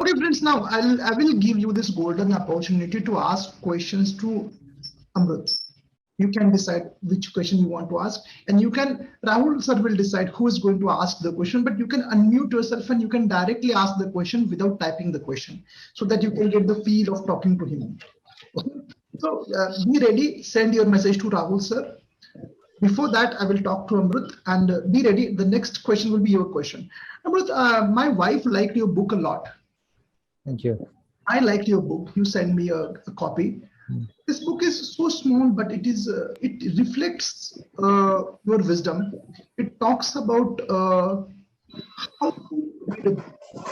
Okay, friends, now I will give you this golden opportunity to ask questions to Amrut. You can decide which question you want to ask, and you can Rahul sir will decide who is going to ask the question, but you can unmute yourself and you can directly ask the question without typing the question so that you can get the feel of talking to him. Okay? So be ready, send your message to Rahul sir. Before that, I will talk to Amrut and be ready. The next question will be your question. Amrut, my wife liked your book a lot. Thank you. I liked your book. You sent me a copy. This book is so small, but it reflects your wisdom. It talks about how to read a book.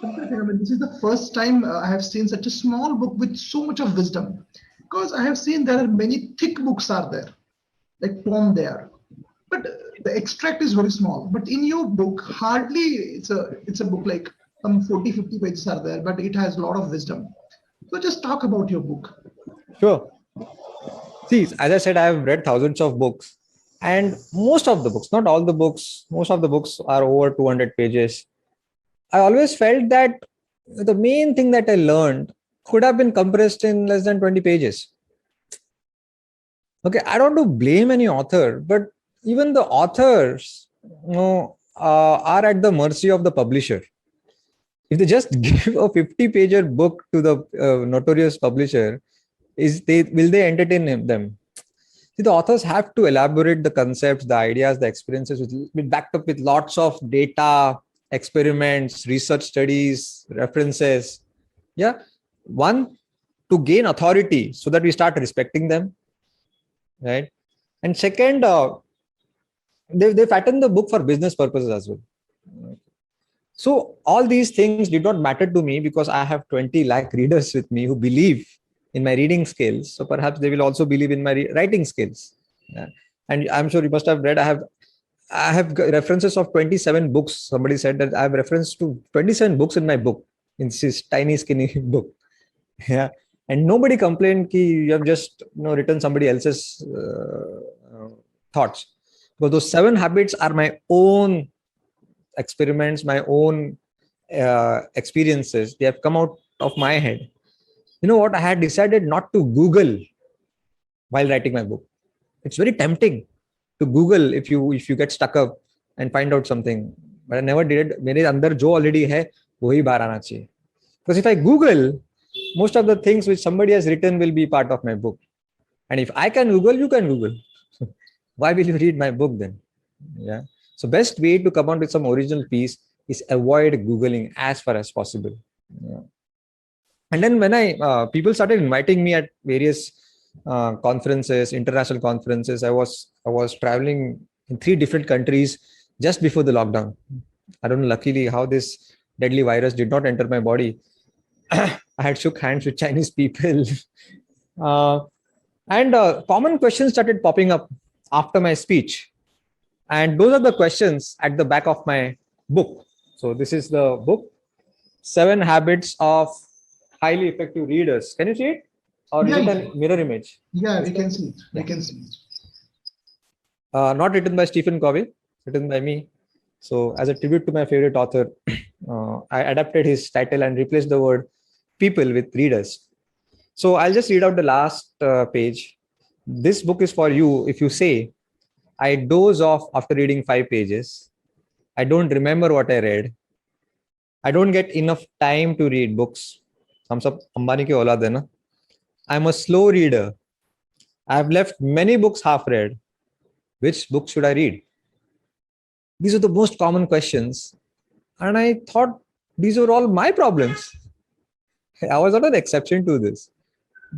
Sometimes, I mean, this is the first time I have seen such a small book with so much of wisdom. Because I have seen there are many thick books are there, like poem there, but the extract is very small. But in your book, hardly it's a book like some 40-50 pages are there, but it has a lot of wisdom. So just talk about your book. Sure. See, as I said, I have read thousands of books, and most of the books, not all the books, most of the books are over 200 pages. I always felt that the main thing that I learned could have been compressed in less than 20 pages. Okay, I don't want to blame any author, but even the authors, are at the mercy of the publisher. If they just give a 50-pager book to the notorious publisher, will they entertain them? See, the authors have to elaborate the concepts, the ideas, the experiences with backed up with lots of data, experiments, research studies, references. Yeah, one, to gain authority so that we start respecting them, right? And second, they fatten the book for business purposes as well. So all these things did not matter to me because I have 20 lakh readers with me who believe in my reading skills. So perhaps they will also believe in my writing skills. Yeah. And I'm sure you must have read, I have references of 27 books. Somebody said that I have reference to 27 books in my book, in this tiny skinny book. Yeah. And nobody complained that you have just written somebody else's thoughts. But those 7 habits are my own experiments, my own experiences. They have come out of my head. You know what? I had decided not to Google while writing my book. It's very tempting to Google if you get stuck up and find out something. But I never did it. मेरे अंदर जो already है वही बाहर आना चाहिए. Because if I Google, most of the things which somebody has written will be part of my book. And if I can Google, you can Google. Why will you read my book then? Yeah. So best way to come out with some original piece is avoid Googling as far as possible. Yeah. And then when people started inviting me at various conferences, international conferences, I was traveling in 3 different countries just before the lockdown. I don't know, luckily, how this deadly virus did not enter my body. I had shook hands with Chinese people. And common questions started popping up after my speech. And those are the questions at the back of my book. So this is the book, 7 Habits of Highly Effective Readers. Can you see it? Or is it a mirror image? Yeah, we can see it. We can see it. Not written by Stephen Covey, written by me. So as a tribute to my favorite author, I adapted his title and replaced the word people with readers. So I'll just read out the last page. This book is for you if you say, I doze off after reading 5 pages. I don't remember what I read. I don't get enough time to read books. हम सब अंबानी के औलाद है ना. I'm a slow reader. I have left many books half read. Which book should I read? These are the most common questions. And I thought these were all my problems. I was not an exception to this.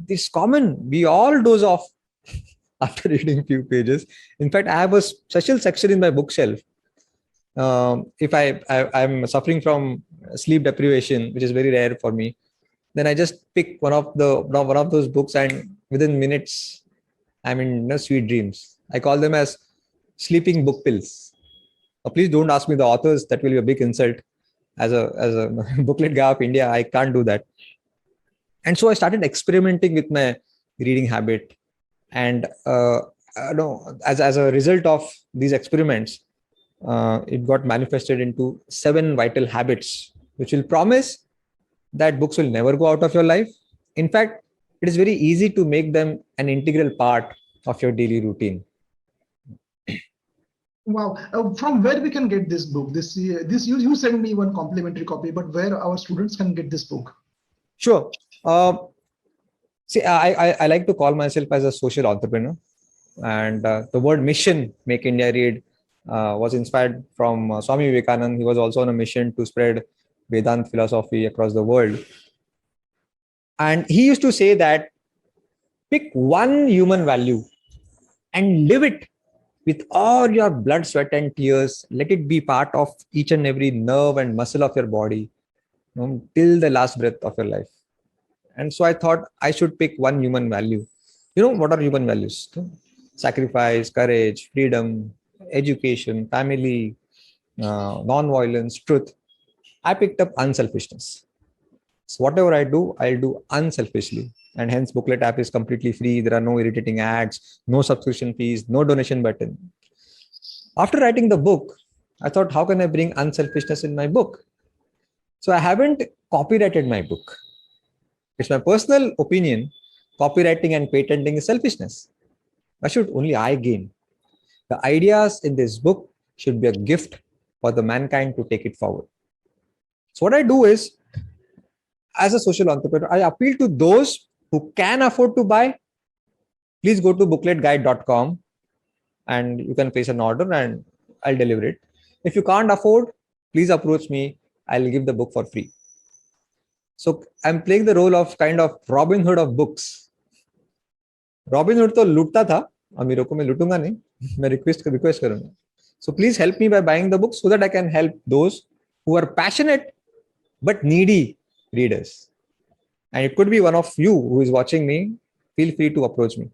It's common. We all doze off after reading few pages. In fact, I have a special section in my bookshelf. If I'm suffering from sleep deprivation, which is very rare for me, then I just pick one of those books, and within minutes, I'm in sweet dreams. I call them as sleeping book pills. Please don't ask me the authors. That will be a big insult. As a booklet guy of India, I can't do that. And so I started experimenting with my reading habit. And as a result of these experiments, it got manifested into 7 vital habits which will promise that books will never go out of your life. In fact, it is very easy to make them an integral part of your daily routine. Wow. From where we can get this book? You send me one complimentary copy, but where our students can get this book? Sure. See, I like to call myself as a social entrepreneur, and the word mission, Make India Read, was inspired from Swami Vivekananda. He was also on a mission to spread Vedant philosophy across the world. And he used to say that pick one human value and live it with all your blood, sweat, and tears. Let it be part of each and every nerve and muscle of your body, till the last breath of your life. And so I thought I should pick one human value. What are human values? Sacrifice, courage, freedom, education, family, non-violence, truth. I picked up unselfishness. So whatever I do, I'll do unselfishly. And hence Booklet app is completely free. There are no irritating ads, no subscription fees, no donation button. After writing the book, I thought, how can I bring unselfishness in my book? So I haven't copyrighted my book. It's my personal opinion. Copywriting and patenting is selfishness. Why should only I gain? The ideas in this book should be a gift for the mankind to take it forward. So what I do is, as a social entrepreneur, I appeal to those who can afford to buy. Please go to bookletguide.com and you can place an order and I'll deliver it. If you can't afford, please approach me. I'll give the book for free. So I'm playing the role of kind of Robin Hood of books. Robin Hood तो लूटता था, अमीरों को मैं लूटूंगा नहीं, मैं request करूंगा. So please help me by buying the book so that I can help those who are passionate but needy readers. And it could be one of you who is watching me. Feel free to approach me.